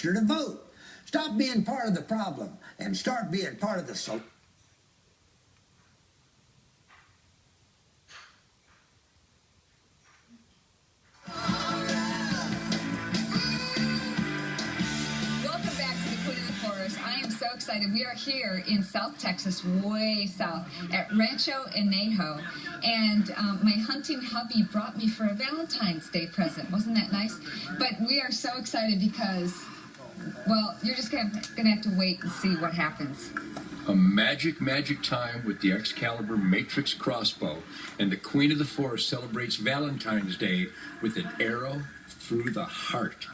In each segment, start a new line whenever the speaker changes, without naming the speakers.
to vote. Stop being part of the problem and start being part of the solution.
Welcome back to the Queen of the Forest. I am so excited. We are here in South Texas, way south, at Rancho Anejo. And my hunting hubby brought me for a Valentine's Day present. Wasn't that nice? But we are so excited because, well, you're just going to have to wait and see what happens.
A magic time with the Excalibur Matrix Crossbow, and the Queen of the Forest celebrates Valentine's Day with an arrow through the heart.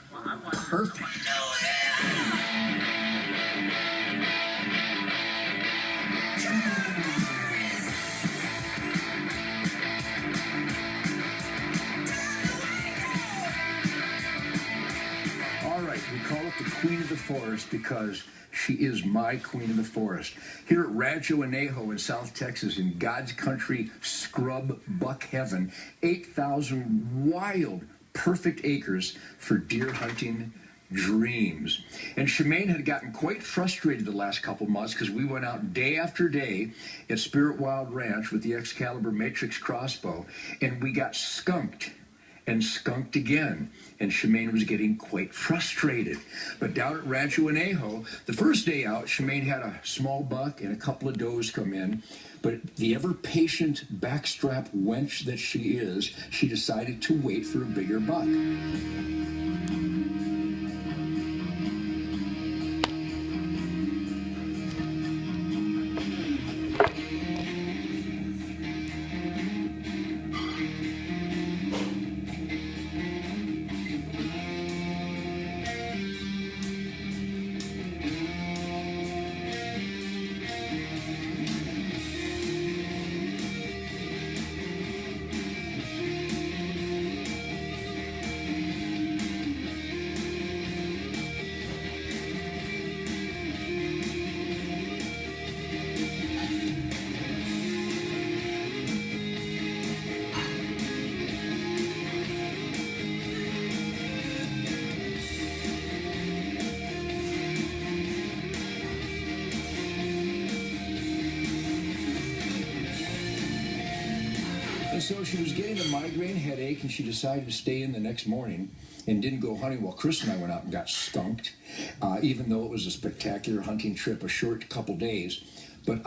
Perfect. All right, we call it the Queen of the Forest because she is my Queen of the Forest. Here at Rancho Anejo in South Texas, in God's country, scrub buck heaven, 8,000 wild, perfect acres for deer hunting dreams. And Shemane had gotten quite frustrated the last couple months because we went out day after day at Spirit Wild Ranch with the Excalibur Matrix Crossbow, and we got skunked and skunked again, and Shemane was getting quite frustrated. But down at Rancho Anejo, the first day out, Shemane had a small buck and a couple of does come in, but the ever-patient backstrap wench that she is, she decided to wait for a bigger buck. And so she was getting a migraine headache, and she decided to stay in the next morning and didn't go hunting. Well, Chris and I went out and got skunked, even though it was a spectacular hunting trip, a short couple days. But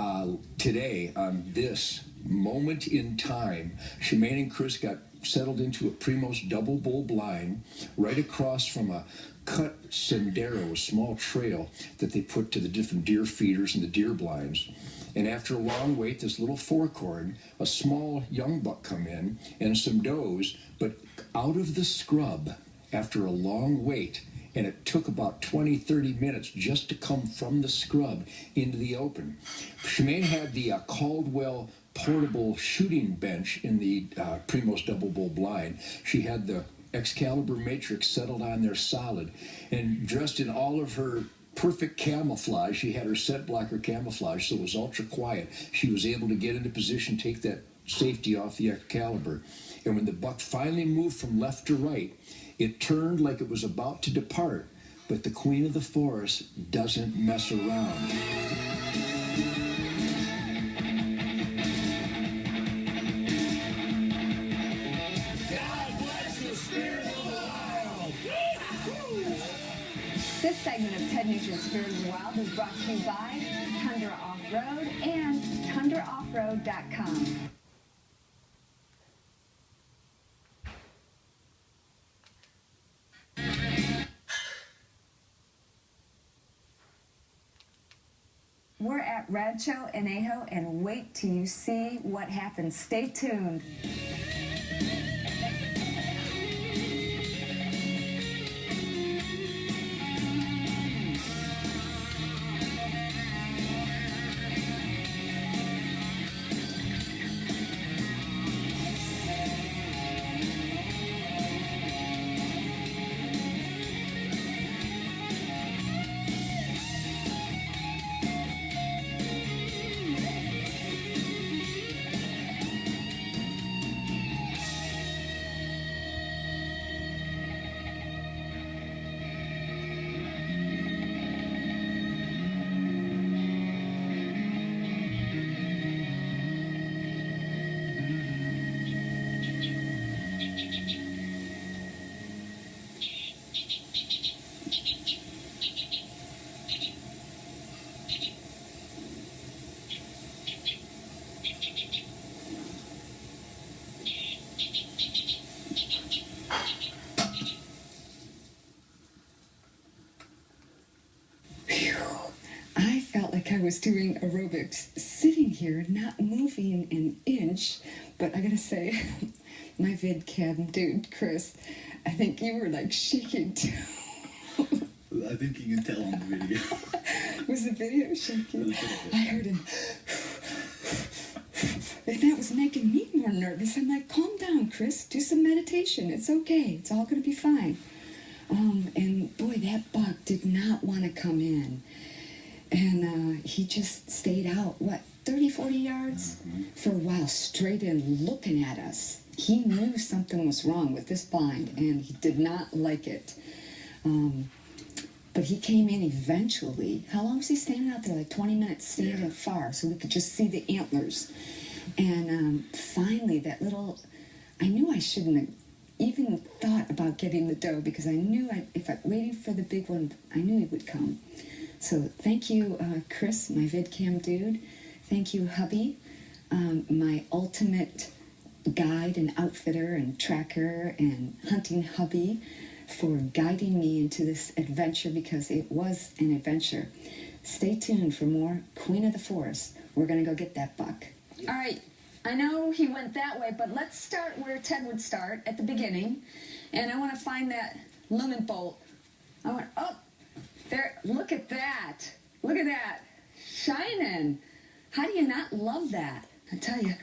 today, on this moment in time, Shemane and Chris got settled into a Primos double bull blind right across from a cut sendero, a small trail that they put to the different deer feeders and the deer blinds. And after a long wait, this little forkhorn, a small young buck come in, and some does, but out of the scrub, after a long wait, and it took about 20-30 minutes just to come from the scrub into the open. Shemane had the Caldwell portable shooting bench in the Primos double bull blind. She had the Excalibur Matrix settled on there solid, and dressed in all of her perfect camouflage. She had her scent blocker camouflage, so it was ultra quiet. She was able to get into position, take that safety off the Excalibur. And when the buck finally moved from left to right, it turned like it was about to depart, but the Queen of the Forest doesn't mess around.
This segment of Ted Nugent's Spirit of the Wild is brought to you by Tundra Off-Road and TundraOffRoad.com. We're at Rancho Anejo, and wait till you see what happens. Stay tuned. was doing aerobics, sitting here, not moving an inch. But I gotta say, my vid cam dude, Chris, I think you were like shaking too.
I think you can tell on the video.
Was the video shaking? I heard him. And that was making me more nervous. I'm like, calm down, Chris. Do some meditation. It's okay. It's all going to be fine. And boy, that buck did not want to come in. And he just stayed out, 30, 40 yards? For a while, straight in, looking at us. He knew something was wrong with this blind, and he did not like it. But he came in eventually. How long was he standing out there? Like 20 minutes standing far so we could just see the antlers. And finally, that little... I knew I shouldn't have even thought about getting the doe because I knew if I waited for the big one, I knew he would come. So thank you, Chris, my vidcam dude. Thank you, hubby, my ultimate guide and outfitter and tracker and hunting hubby, for guiding me into this adventure because it was an adventure. Stay tuned for more Queen of the Forest. We're going to go get that buck. All right. I know he went that way, but let's start where Ted would start, at the beginning. And I want to find that lemon bolt. Oh, there, look at that. Look at that. Shining. How do you not love that? I tell you.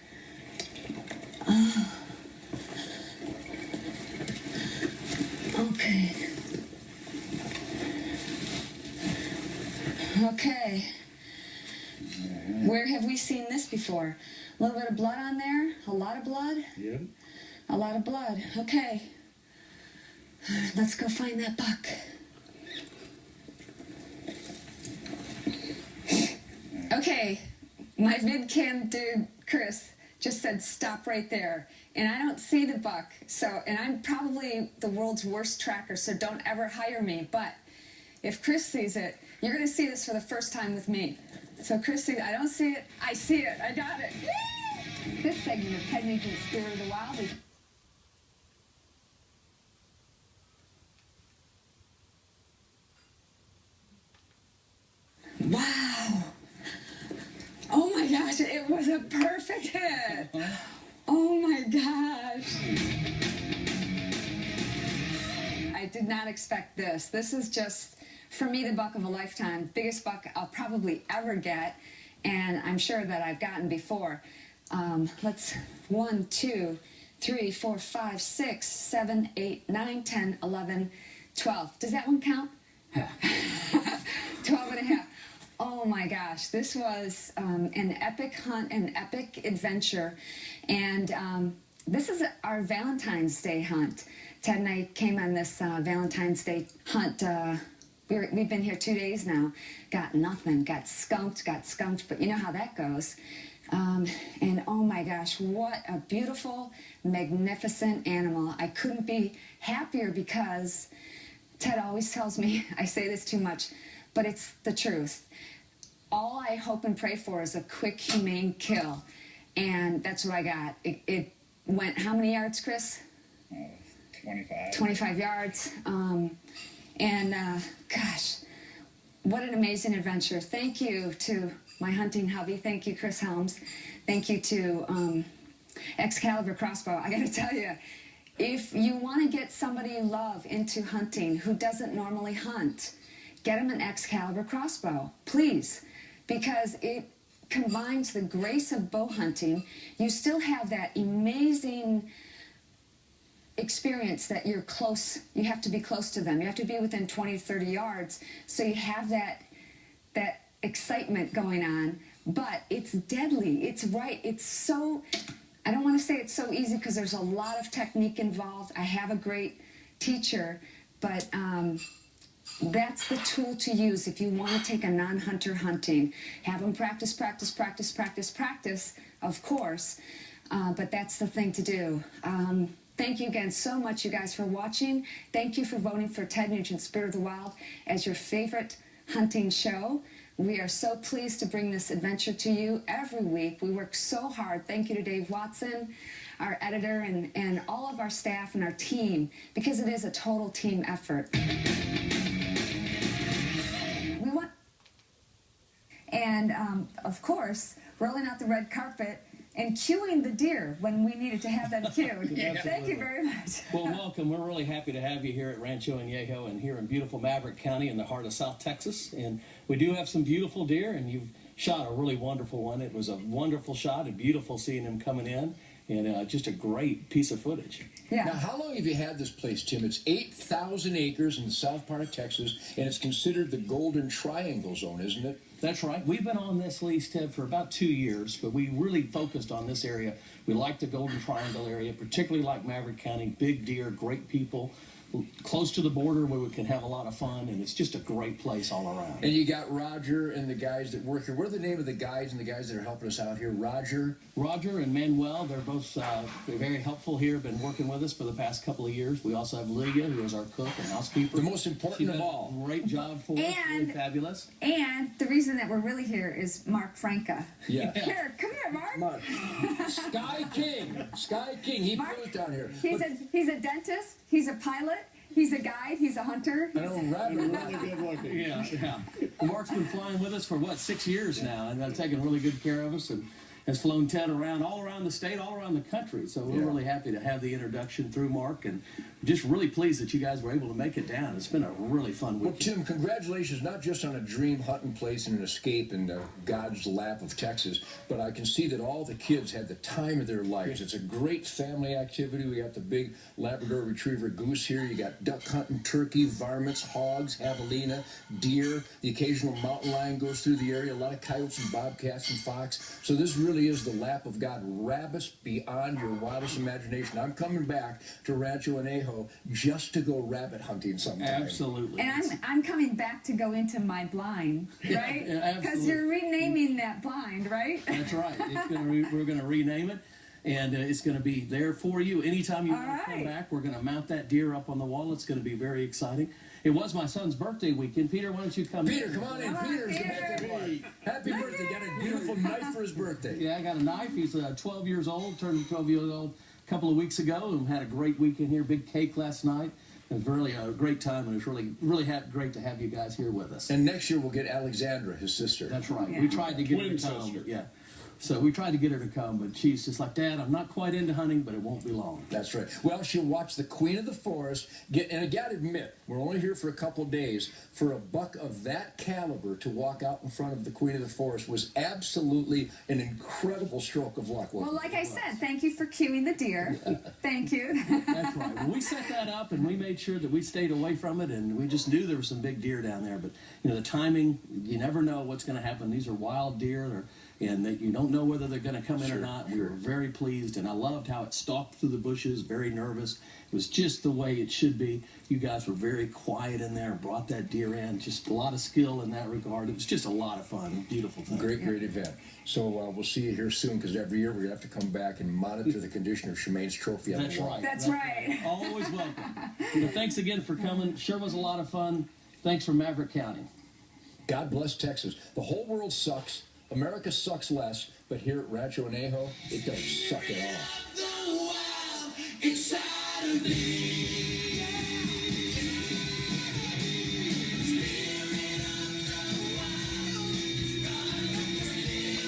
Okay. Okay. Where have we seen this before? A little bit of blood on there? A lot of blood?
Yep.
A lot of blood. Okay. Let's go find that buck. Okay. My vidcam dude, Chris, just said stop right there. And I don't see the buck. And I'm probably the world's worst tracker, so don't ever hire me. But if Chris sees it, you're going to see this for the first time with me. So Chris sees it. I don't see it. I see it. I got it. This segment of Ted Nugent's Spirit of the Wild is... Wow. Oh my gosh, it was a perfect hit. Oh my gosh. I did not expect this. This is just, for me, the buck of a lifetime. Biggest buck I'll probably ever get, and I'm sure that I've gotten before. Let's 1, 2, 3, 4, 5, 6, 7, 8, 9, 10, 11, 12. Does that one count? 12 and a half. Oh my gosh, this was an epic hunt, an epic adventure, and this is our Valentine's Day hunt. Ted and I came on this Valentine's Day hunt. We've been here 2 days now. Got nothing, got skunked, but you know how that goes. And oh my gosh, what a beautiful, magnificent animal. I couldn't be happier because Ted always tells me I say this too much, but it's the truth. All I hope and pray for is a quick, humane kill. And that's what I got. It went how many yards, Chris?
25.
25 yards. Gosh, what an amazing adventure. Thank you to my hunting hubby. Thank you, Chris Helms. Thank you to Excalibur Crossbow. I got to tell you, if you want to get somebody you love into hunting who doesn't normally hunt, get him an Excalibur Crossbow, please, because it combines the grace of bow hunting. You still have that amazing experience that you're close. You have to be close to them. You have to be within 20, 30 yards, so you have that excitement going on, but it's deadly. It's right. It's so, I don't want to say it's so easy because there's a lot of technique involved. I have a great teacher, but that's the tool to use if you want to take a non-hunter hunting. Have them practice, practice, practice, practice, practice, of course, but that's the thing to do. Thank you again so much, you guys, for watching. Thank you for voting for Ted Nugent's Spirit of the Wild as your favorite hunting show. We are so pleased to bring this adventure to you every week. We work so hard. Thank you to Dave Watson, our editor, and all of our staff and our team, because it is a total team effort. and of course, rolling out the red carpet and cueing the deer when we needed to have them cued. Thank you very much.
Well, welcome. We're really happy to have you here at Rancho Anejo and here in beautiful Maverick County in the heart of South Texas. And we do have some beautiful deer, and you've shot a really wonderful one. It was a wonderful shot and beautiful seeing him coming in, and just a great piece of footage.
Yeah.
Now, how long have you had this place, Tim? It's 8,000 acres in the south part of Texas, and it's considered the Golden Triangle Zone, isn't it?
That's right. We've been on this lease, Ted, for about 2 years, but we really focused on this area. We like the Golden Triangle area, particularly like Maverick County. Big deer, great people, close to the border where we can have a lot of fun, and it's just a great place all around.
And you got Roger and the guys that work here. What are the name of the guides and the guys that are helping us out here? Roger
and Manuel, they're both very helpful here, been working with us for the past couple of years. We also have Lydia, who is our cook and housekeeper.
The most important of all.
Great job for us, really fabulous.
And the reason that we're really here is Mark Franca.
Yeah.
Here, come here, Mark.
Mark. Sky King. Sky King. He
Mark,
flew it down here.
He's a dentist. He's a pilot. He's a guide. He's a hunter.
I know, Roger.
Really good looking.
Yeah. Mark's been flying with us for, 6 years now, and taking really good care of us, and has flown Ted around, all around the state, all around the country. So we're really happy to have the introduction through Mark, and just really pleased that you guys were able to make it down. It's been a really fun
Well,
weekend.
Tim, congratulations, not just on a dream hunting place and an escape in God's lap of Texas, but I can see that all the kids had the time of their lives. It's a great family activity. We got the big Labrador Retriever goose here. You got duck hunting, turkey, varmints, hogs, javelina, deer. The occasional mountain lion goes through the area. A lot of coyotes and bobcats and fox. So this really is the lap of God. Rabbits beyond your wildest imagination. I'm coming back to Rancho Anejo just to go rabbit hunting sometime.
Absolutely.
And I'm coming back to go into my blind, right? Because you're renaming that blind, right?
That's right. We're going to rename it, and it's going to be there for you. Anytime you want to come back, we're going to mount that deer up on the wall. It's going to be very exciting. It was my son's birthday weekend. Peter, why don't you come
Peter,
in?
come on in. Peter's the birthday boy. Happy birthday. Got a beautiful knife for his birthday.
Yeah, I got a knife. He's 12 years old, turned 12 years old a couple of weeks ago, and had a great weekend here. Big cake last night. It was really a great time, and it's really great to have you guys here with us.
And next year we'll get Alexandra, his sister.
That's right.
Yeah.
We tried to get her
Twin
to come.
sister.
Yeah. So we tried to get her to come, but she's just like, Dad, I'm not quite into hunting, but it won't be long.
That's right. Well, she'll watch the Queen of the Forest and I gotta admit, we're only here for a couple of days. For a buck of that caliber to walk out in front of the Queen of the Forest was absolutely an incredible stroke of luck.
Well, like I said, thank you for cueing the deer. Thank you.
That's right. Well, we set that up, and we made sure that we stayed away from it, and we just knew there were some big deer down there. But, the timing, you never know what's going to happen. These are wild deer, and you don't know whether they're going to come in or not. We were very pleased, and I loved how it stalked through the bushes, very nervous. It was just the way it should be. You guys were very quiet in there and brought that deer in. Just a lot of skill in that regard. It was just a lot of fun. Beautiful thing.
Great event. So we'll see you here soon, because every year we're going to have to come back and monitor the condition of Shemane's trophy on
That's
the wall.
right.
That's right.
Always welcome. Thanks again for coming. Sure was a lot of fun. Thanks from Maverick County.
God bless Texas. The whole world sucks. America sucks less, but here at Rancho Anejo, it doesn't suck at all.
The wild inside of me.